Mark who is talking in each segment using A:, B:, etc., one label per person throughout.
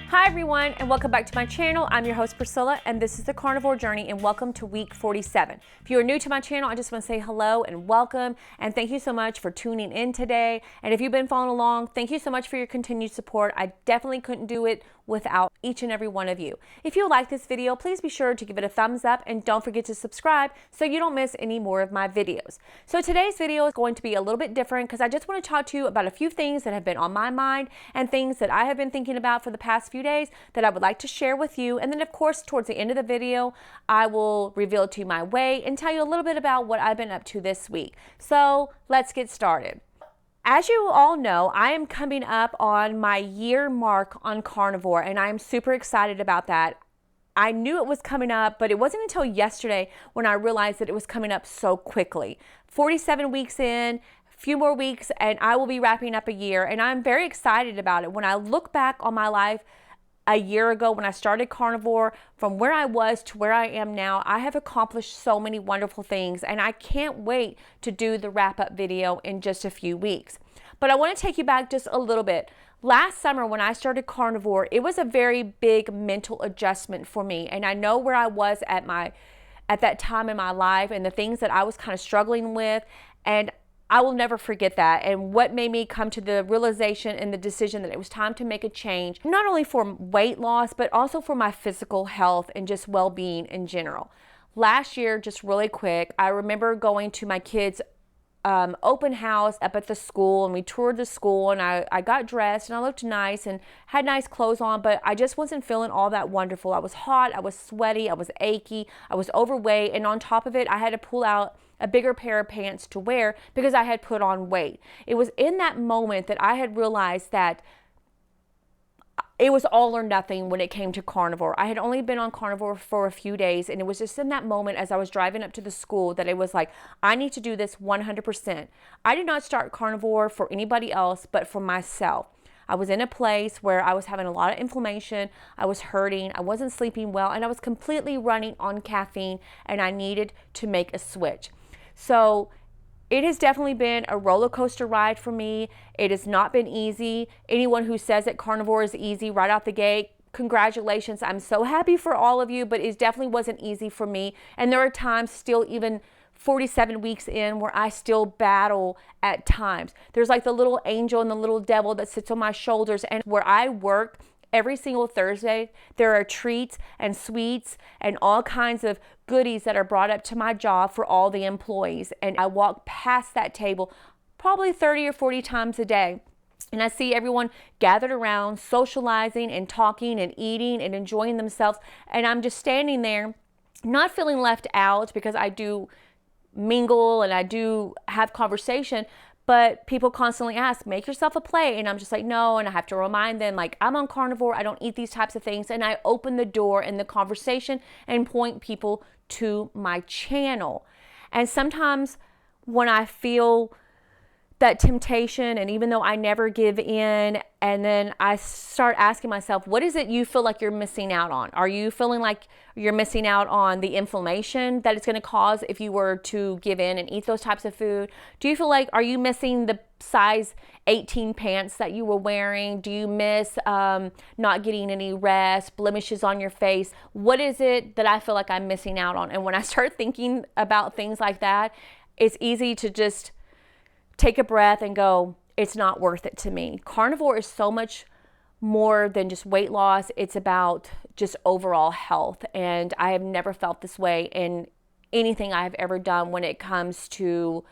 A: Hi everyone, and welcome back to my channel. I'm your host Priscilla, and this is the Carnivore Journey, and welcome to week 47. If you are new to my channel, I just want to say hello and welcome, and thank you so much for tuning in today. And if you've been following along, thank you so much for your continued support. I definitely couldn't do it without each and every one of you. If you like this video, please be sure to give it a thumbs up and don't forget to subscribe so you don't miss any more of my videos. So today's video is going to be a little bit different because I just want to talk to you about a few things that have been on my mind and things that I have been thinking about for the past few days that I would like to share with you. And then of course, towards the end of the video, I will reveal to you my weight and tell you a little bit about what I've been up to this week. So let's get started. As you all know, I am coming up on my year mark on Carnivore, and I'm super excited about that. I knew it was coming up, but it wasn't until yesterday when I realized that it was coming up so quickly. 47 weeks in, a few more weeks, and I will be wrapping up a year, and I'm very excited about it. When I look back on my life a year ago when I started Carnivore, from where I was to where I am now, I have accomplished so many wonderful things, and I can't wait to do the wrap-up video in just a few weeks. But I want to take you back just a little bit. Last summer when I started Carnivore, it was a very big mental adjustment for me, and I know where I was at that time in my life and the things that I was kind of struggling with, and I will never forget that, and what made me come to the realization and the decision that it was time to make a change, not only for weight loss, but also for my physical health and just well-being in general. Last year, just really quick, I remember going to my kids' open house up at the school, and we toured the school, and I got dressed and I looked nice and had nice clothes on, but I just wasn't feeling all that wonderful. I was hot, I was sweaty, I was achy, I was overweight, and on top of it, I had to pull out a bigger pair of pants to wear because I had put on weight. It was in that moment that I had realized that it was all or nothing when it came to Carnivore. I had only been on Carnivore for a few days, and it was just in that moment as I was driving up to the school that it was like, I need to do this 100%. I did not start Carnivore for anybody else, but for myself. I was in a place where I was having a lot of inflammation, I was hurting, I wasn't sleeping well, and I was completely running on caffeine, and I needed to make a switch. So it has definitely been a roller coaster ride for me. It has not been easy. Anyone who says that Carnivore is easy right out the gate, congratulations. I'm so happy for all of you, but it definitely wasn't easy for me. And there are times still, even 47 weeks in, where I still battle at times. There's like the little angel and the little devil that sits on my shoulders. And where I work, every single Thursday, there are treats and sweets and all kinds of goodies that are brought up to my job for all the employees. And I walk past that table probably 30 or 40 times a day. And I see everyone gathered around, socializing and talking and eating and enjoying themselves. And I'm just standing there, not feeling left out because I do mingle and I do have conversation. But people constantly ask, make yourself a plate. And I'm just like, no. And I have to remind them, like, I'm on Carnivore. I don't eat these types of things. And I open the door in the conversation and point people to my channel. And sometimes when I feel that temptation, and even though I never give in, and then I start asking myself, what is it you feel like you're missing out on? Are you feeling like you're missing out on the inflammation that it's going to cause if you were to give in and eat those types of food? Do you feel like, are you missing the size 18 pants that you were wearing? Do you miss not getting any rest, blemishes on your face? What is it that I feel like I'm missing out on? And when I start thinking about things like that, it's easy to just take a breath and go, it's not worth it to me. Carnivore is so much more than just weight loss. It's about just overall health. And I have never felt this way in anything I have ever done when it comes to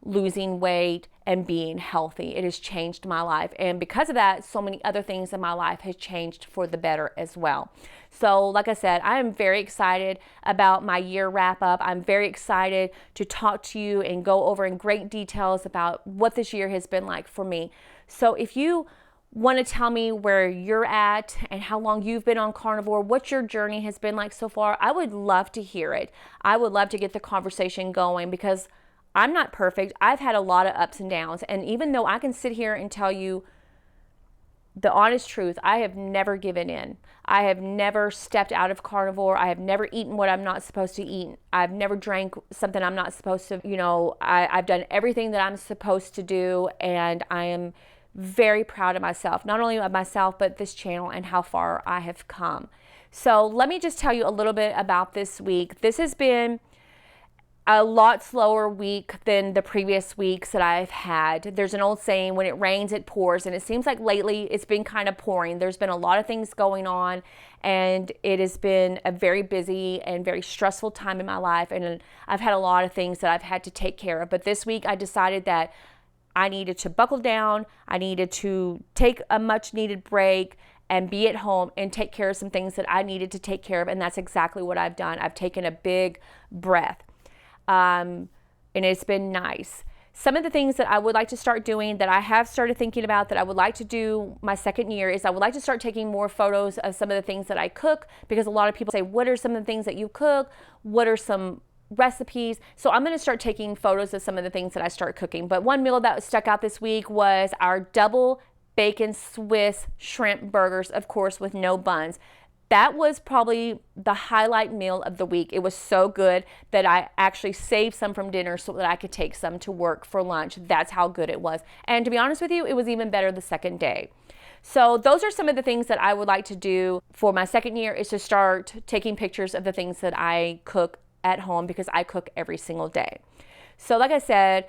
A: losing weight and being healthy. It has changed my life. And because of that, so many other things in my life has changed for the better as well. So like I said, I am very excited about my year wrap up. I'm very excited to talk to you and go over in great details about what this year has been like for me. So if you want to tell me where you're at and how long you've been on Carnivore, what your journey has been like so far, I would love to hear it. I would love to get the conversation going because I'm not perfect. I've had a lot of ups and downs. And even though I can sit here and tell you the honest truth, I have never given in. I have never stepped out of Carnivore. I have never eaten what I'm not supposed to eat. I've never drank something I'm not supposed to, I've done everything that I'm supposed to do. And I am very proud of myself, not only of myself, but this channel and how far I have come. So let me just tell you a little bit about this week. This has been a lot slower week than the previous weeks that I've had. There's an old saying, when it rains, it pours. And it seems like lately it's been kind of pouring. There's been a lot of things going on, and it has been a very busy and very stressful time in my life. And I've had a lot of things that I've had to take care of. But this week I decided that I needed to buckle down. I needed to take a much needed break and be at home and take care of some things that I needed to take care of. And that's exactly what I've done. I've taken a big breath. And it's been nice. Some of the things that I would like to start doing, that I have started thinking about, that I would like to do my second year, is I would like to start taking more photos of some of the things that I cook, because a lot of people say, what are some of the things that you cook? What are some recipes? So I'm going to start taking photos of some of the things that I start cooking. But one meal that stuck out this week was our double bacon Swiss shrimp burgers, of course, with no buns. That was probably the highlight meal of the week. It was so good that I actually saved some from dinner so that I could take some to work for lunch. That's how good it was. And to be honest with you, it was even better the second day. So those are some of the things that I would like to do for my second year, is to start taking pictures of the things that I cook at home, because I cook every single day. So like I said,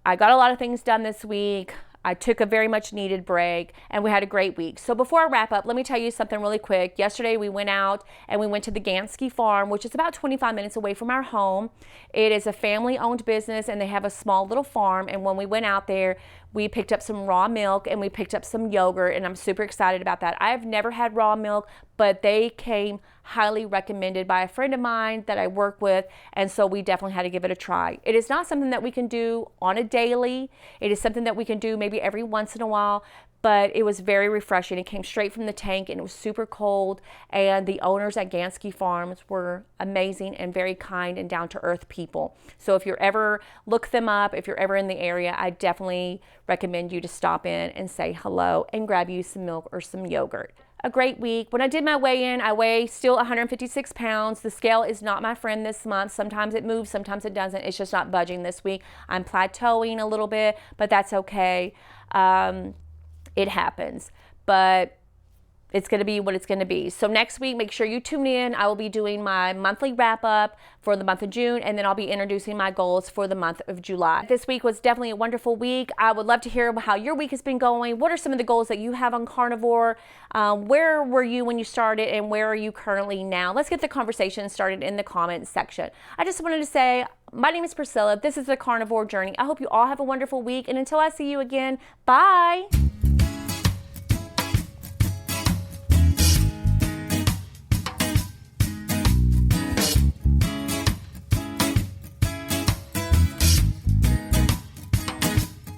A: I got a lot of things done this week. I took a very much needed break, and we had a great week. So before I wrap up, let me tell you something really quick. Yesterday we went out and we went to the Gansky farm, which is about 25 minutes away from our home. It is a family-owned business, and they have a small little farm. And when we went out there, we picked up some raw milk and we picked up some yogurt, and I'm super excited about that. I have never had raw milk, but they came highly recommended by a friend of mine that I work with, and so we definitely had to give it a try. It is not something that we can do on a daily. It is something that we can do maybe every once in a while, but it was very refreshing. It came straight from the tank, and it was super cold, and the owners at Gansky Farms were amazing and very kind and down-to-earth people. So if you're ever, look them up. If you're ever in the area, I definitely recommend you to stop in and say hello and grab you some milk or some yogurt. A great week. When I did my weigh-in, I weigh still 156 pounds. The scale is not my friend this month. Sometimes it moves, sometimes it doesn't. It's just not budging this week. I'm plateauing a little bit, but that's okay. It happens, but it's going to be what it's going to be. So next week, make sure you tune in. I will be doing my monthly wrap up for the month of June, and then I'll be introducing my goals for the month of July. This week was definitely a wonderful week. I would love to hear how your week has been going. What are some of the goals that you have on Carnivore? Where were you when you started, and where are you currently now? Let's get the conversation started in the comments section. I just wanted to say, my name is Priscilla. This is the Carnivore Journey. I hope you all have a wonderful week, and until I see you again, bye.